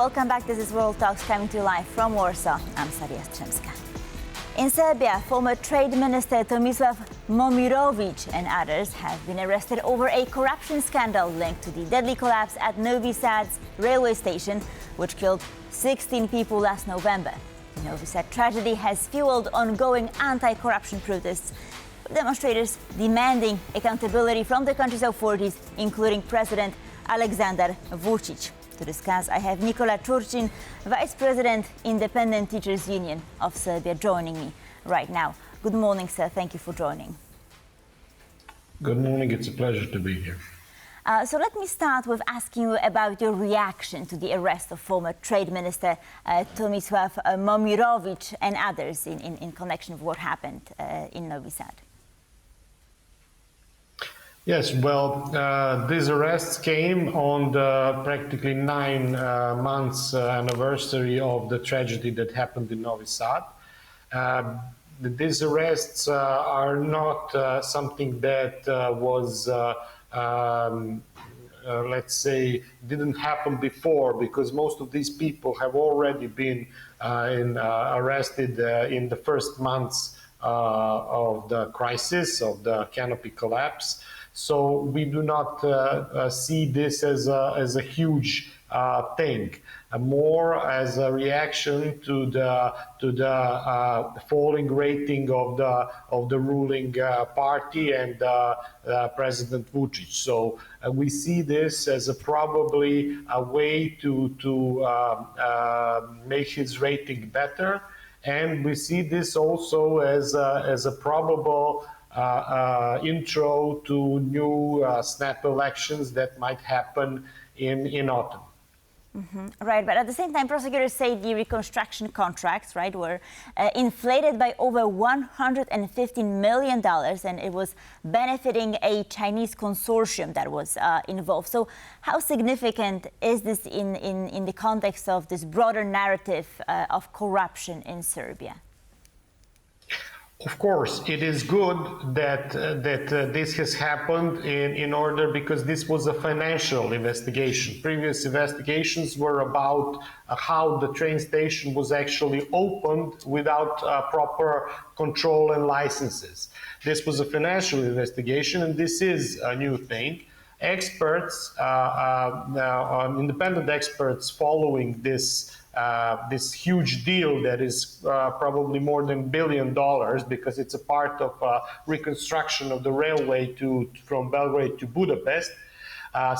Welcome back. This is World Talks coming to you live from Warsaw. I'm Jastrzębska. In Serbia, former Trade Minister Tomislav Momirović and others have been arrested over a corruption scandal linked to the deadly collapse at Novi Sad's railway station, which killed 16 people last November. The Novi Sad tragedy has fueled ongoing anti-corruption protests, with demonstrators demanding accountability from the country's authorities, including President Aleksandar Vučić. To discuss, I have Nikola Ćurčin, Vice President, Independent Teachers Union of Serbia, joining me right now. Good morning, sir. Thank you for joining. Good morning. It's a pleasure to be here. So let me start with asking you about your reaction to the arrest of former Trade Minister Tomislav Momirović and others in connection with what happened in Novi Sad. Yes, well, these arrests came on the practically 9 months anniversary of the tragedy that happened in Novi Sad. These arrests are not something that was, let's say, didn't happen before, because most of these people have already been arrested in the first months of the crisis, of the canopy collapse. So we do not see this as a huge thing, more as a reaction to the falling rating of the ruling party and President Vučić. So we see this as probably a way to make his rating better, and we see this also as a probable intro to new snap elections that might happen in autumn. Mm-hmm. Right, but at the same time, prosecutors say the reconstruction contracts, right, were inflated by over $115 million, and it was benefiting a Chinese consortium that was involved. So how significant is this in the context of this broader narrative of corruption in Serbia? Of course, it is good that this has happened in order, because this was a financial investigation. Previous investigations were about how the train station was actually opened without proper control and licenses. This was a financial investigation, and this is a new thing. Experts, independent experts following this huge deal that is probably more than $1 billion, because it's a part of reconstruction of the railway from Belgrade to Budapest,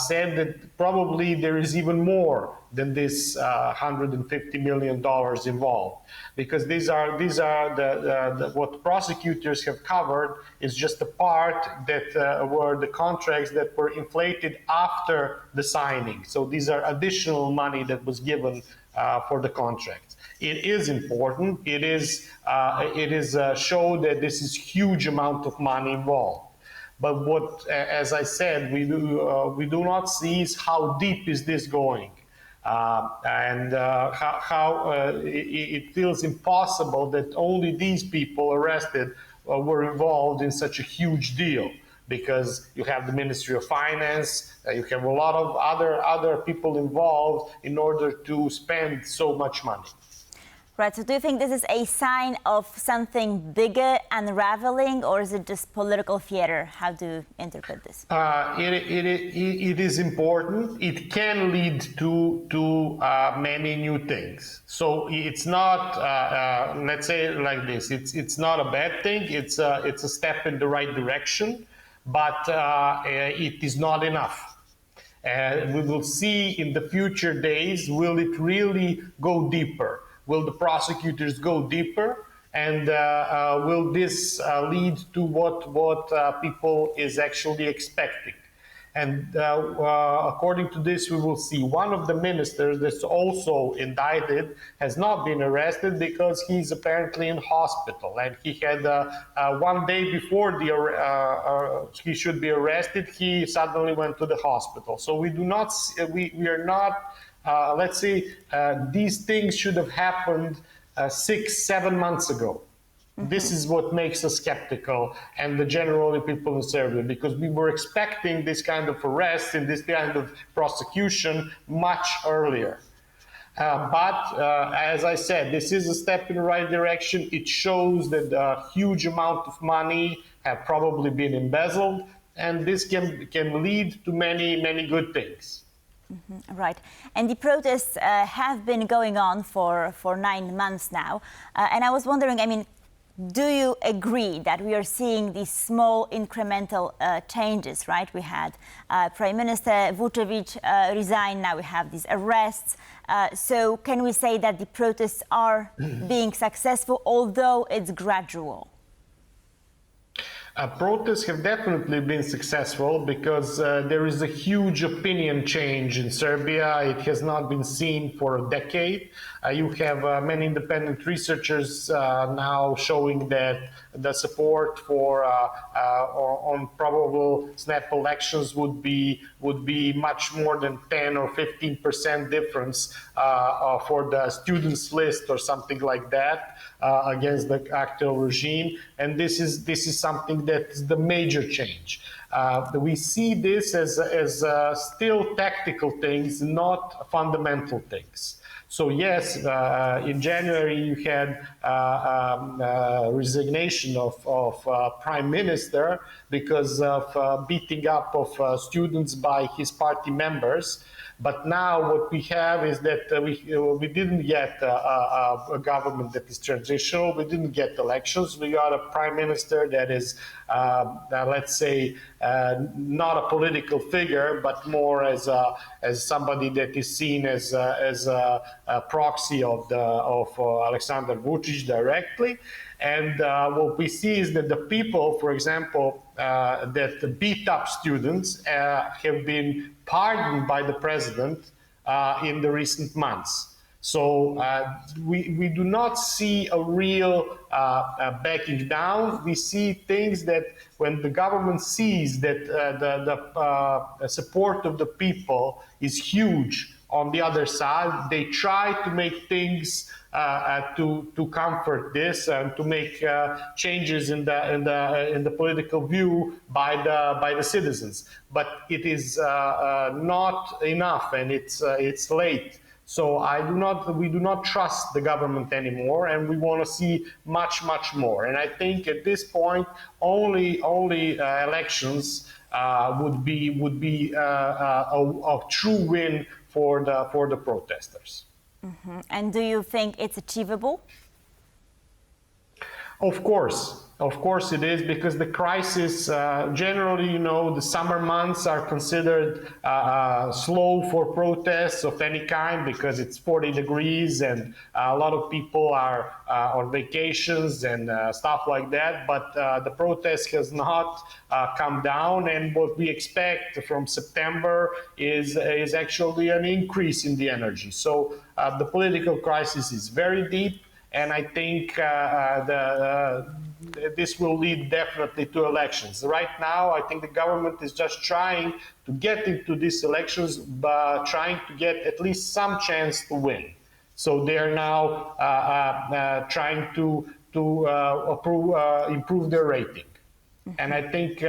said that probably there is even more than this $150 million involved, because these are what prosecutors have covered is just a part that were the contracts that were inflated after the signing. So these are additional money that was given for the contracts. It is important. It is show that this is huge amount of money involved. But what, as I said, we do not see is how deep is this going, and how it feels impossible that only these people arrested were involved in such a huge deal. Because you have the Ministry of Finance, you have a lot of other people involved in order to spend so much money. Right, so do you think this is a sign of something bigger unraveling, or is it just political theater? How do you interpret this? It is important. It can lead to many new things. So it's not, let's say it like this, it's not a bad thing, it's a step in the right direction. But it is not enough. We will see in the future days, will it really go deeper? Will the prosecutors go deeper? And will this lead to what people is actually expecting? And according to this, we will see one of the ministers that's also indicted has not been arrested because he's apparently in hospital. And he had 1 day before he should be arrested, he suddenly went to the hospital. So we do not, we are not, let's say, these things should have happened 6-7 months ago. Mm-hmm. This is what makes us skeptical, and the generally people in Serbia, because we were expecting this kind of arrest and this kind of prosecution much earlier. But as I said, this is a step in the right direction. It shows that a huge amount of money have probably been embezzled, and this can lead to many good things. Right. And the protests have been going on for 9 months now. And I was wondering, I mean, do you agree that we are seeing these small incremental changes, right? We had Prime Minister Vučić resign, now we have these arrests. So can we say that the protests are being successful, although it's gradual? Protests have definitely been successful because there is a huge opinion change in Serbia. It has not been seen for a decade. You have many independent researchers now showing that the support for on probable snap elections would be much more than 10 or 15% difference for the students list or something like that against the actual regime, and this is something that is the major change. We see this as still tactical things, not fundamental things. So yes, in January you had resignation of Prime Minister because of beating up of students by his party members. But now what we have is that we didn't get a government that is transitional. We didn't get elections. We got a prime minister that is, let's say, not a political figure, but more as somebody that is seen as a proxy of Aleksandar Vučić directly. And what we see is that the people, for example, that beat up students have been pardoned by the president in the recent months. So we do not see a real backing down. We see things that when the government sees that the support of the people is huge on the other side, they try to make things to comfort this and to make changes in the political view by the citizens. But it is not enough, and it's late. So we do not trust the government anymore, and we want to see much more. And I think at this point, only elections would be a true win for the protesters. Mm-hmm. And do you think it's achievable? Of course it is, because the crisis, generally, you know, the summer months are considered slow for protests of any kind because it's 40 degrees and a lot of people are on vacations and stuff like that. But the protest has not come down, and what we expect from September is actually an increase in the energy. So the political crisis is very deep. And I think this will lead definitely to elections. Right now, I think the government is just trying to get into these elections, but trying to get at least some chance to win. So they are now trying to improve their rating. Mm-hmm. And I think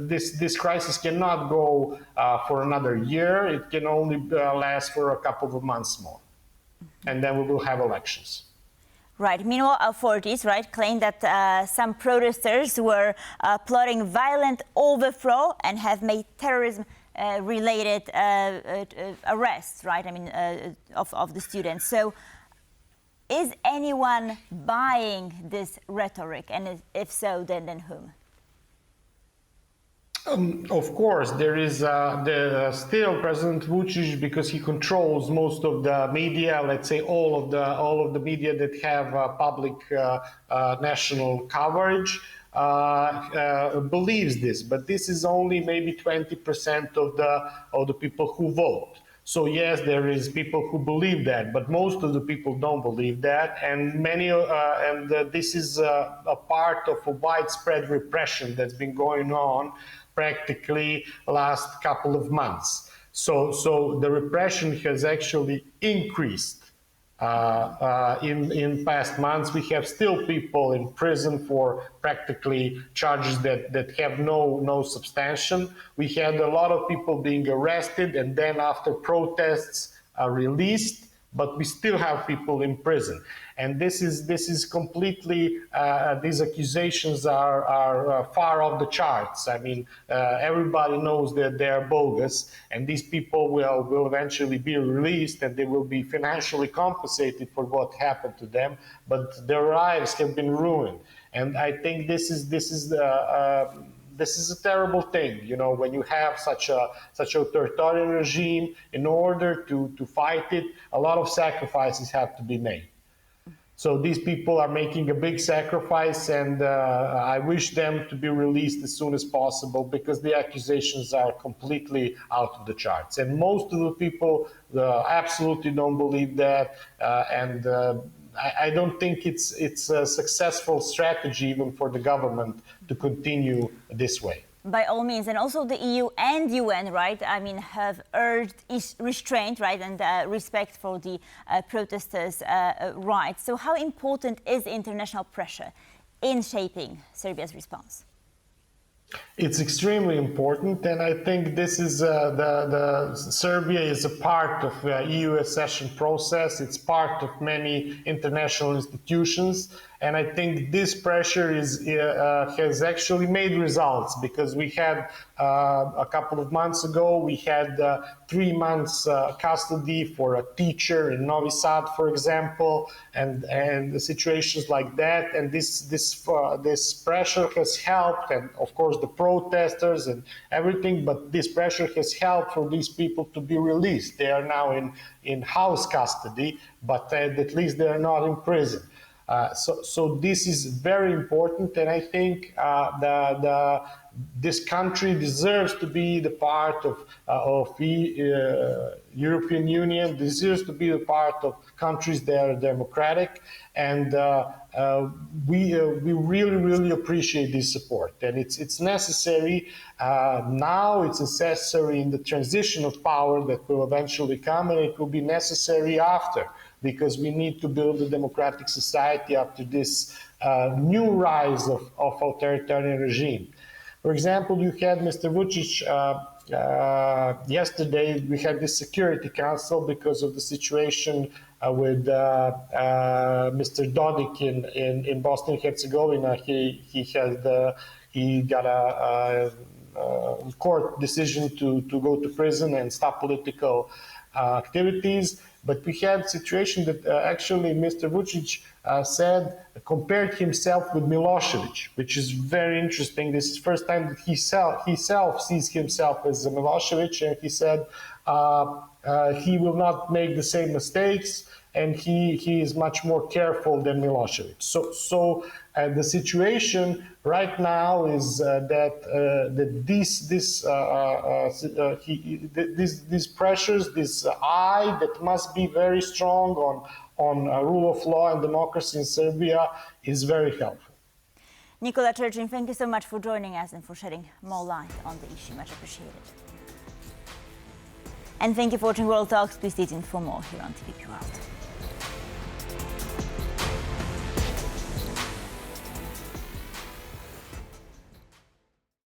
this crisis cannot go for another year. It can only last for a couple of months more. Mm-hmm. And then we will have elections. Right. Meanwhile, authorities, right, claim that some protesters were plotting violent overthrow and have made terrorism-related arrests, right? I mean, of the students. So, is anyone buying this rhetoric, and if so, then whom? Of course, there is still President Vučić, because he controls most of the media. Let's say all of the media that have public national coverage believes this, but this is only maybe 20% of the people who vote. So yes, there is people who believe that, but most of the people don't believe that, and this is a part of a widespread repression that's been going on practically last couple of months. So the repression has actually increased in past months. We have still people in prison for practically charges that have no substantiation. We had a lot of people being arrested and then after protests released. but we still have people in prison. And this is completely, these accusations are far off the charts. I mean, everybody knows that they are bogus, and these people will eventually be released, and they will be financially compensated for what happened to them, but their lives have been ruined. And I think this is a terrible thing, you know, when you have such an authoritarian regime. In order to fight it, a lot of sacrifices have to be made. So these people are making a big sacrifice, and I wish them to be released as soon as possible, because the accusations are completely out of the charts. And most of the people absolutely don't believe that, and I don't think it's a successful strategy even for the government to continue this way. By all means, and also the EU and UN, right, I mean, have urged restraint, right, and respect for the protesters' rights. So how important is international pressure in shaping Serbia's response? It's extremely important, and I think this is Serbia is a part of the EU accession process. It's part of many international institutions, and I think this pressure has actually made results, because we had a couple of months ago, we had 3 months custody for a teacher in Novi Sad, for example, and the situations like that. And this pressure has helped, and of course the protesters and everything, but this pressure has helped for these people to be released. They are now in house custody, but at least they are not in prison. So this is very important, and I think this country deserves to be the part of the European Union, deserves to be the part of countries that are democratic, and we really appreciate this support. And it's necessary now. It's necessary in the transition of power that will eventually come, and it will be necessary after, because we need to build a democratic society after this new rise of authoritarian regime. For example, you had Mr. Vučić yesterday. We had the Security Council because of the situation with Mr. Dodik in Bosnia and Herzegovina. He got a court decision to go to prison and stop political activities. But we had a situation that actually Mr. Vučić compared himself with Milosevic, which is very interesting. This is the first time that he sees himself as a Milosevic, and he said he will not make the same mistakes, and he is much more careful than Milosevic. So the situation right now is that these pressures, this eye that must be very strong on rule of law and democracy in Serbia is very helpful. Nikola Ćurčin, thank you so much for joining us and for shedding more light on the issue. Much appreciated. And thank you for watching World Talks. Please stay tuned for more here on TVP World.